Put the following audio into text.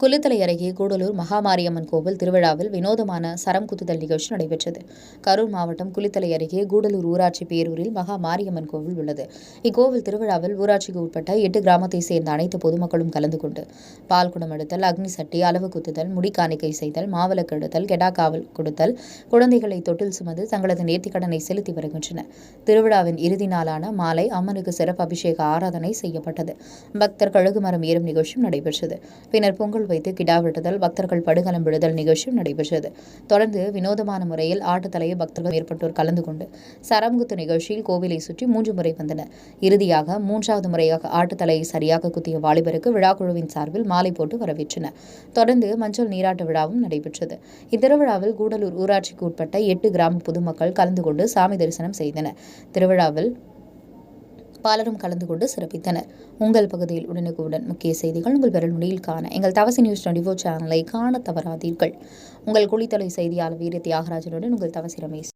குளித்தலை அருகே கூடலூர் மகாமாரியம்மன் கோவில் திருவிழாவில் வினோதமான சரம் குத்துதல் நிகழ்ச்சி நடைபெற்றது. கரூர் மாவட்டம் குளித்தலை அருகே கூடலூர் ஊராட்சி பேரூரில் மகாமாரியம்மன் கோவில் உள்ளது. இக்கோவில் திருவிழாவில் ஊராட்சிக்கு உட்பட்ட 8 கிராமத்தை சேர்ந்த அனைத்து பொதுமக்களும் கலந்து கொண்டு பால்குடம் எடுத்தல், அக்னி சட்டி, அளவு குத்துதல், முடி காணிக்கை செய்தல், மாவிளக்கு எடுத்தல், கெடா காவல் கொடுத்தல், குழந்தைகளை தொட்டில் சுமந்து தங்களது நேர்த்திக்கடனை செலுத்தி வருகின்றனர். திருவிழாவின் இறுதி நாளான மாலை அம்மனுக்கு சிறப்பு அபிஷேக ஆராதனை செய்யப்பட்டது. பக்தர் கழுகுமரம் ஏறும் நிகழ்ச்சியும் நடைபெற்றது. பின்னர் பொங்கல் வைத்து கிடா வெட்டுதல், பக்தர்கள் படுகளம் விடுதல் நிகழ்ச்சியும் நடைபெற்றது. தொடர்ந்து வினோதமான முறையில் ஆட்டுத்தலையை பக்தர்கள் மேற்பட்டோர் கலந்து கொண்டு சரம்குத்து நிகழ்ச்சியில் கோவிலை சுற்றி 3 முறை வந்தனர். இறுதியாக 3வது முறையாக ஆட்டுத்தலையை சரியாக குத்திய வாலிபருக்கு விழாக்குழுவின் சார்பில் மாலை போட்டு வரவேற்றனர். தொடர்ந்து மஞ்சள் நீராட்டு விழாவும் நடைபெற்றது. இத்திருவிழாவில் கூடலூர் ஊராட்சிக்கு உட்பட்ட 8 கிராம பொதுமக்கள் கலந்து கொண்டு சாமி தரிசனம் செய்தனர். திருவிழாவில் பலரும் கலந்து கொண்டு சிறப்பித்தனர். உங்கள் பகுதியில் உடனுக்குடன் முக்கிய செய்திகள் உங்கள் விரல் நுனியில் காண எங்கள் தவசி நியூஸ் 24 சேனலை காண தவறாதீர்கள். உங்கள் குளித்தலை செய்தியாளர் வீர தியாகராஜனுடன் உங்கள் தவசி ரமேஷ்.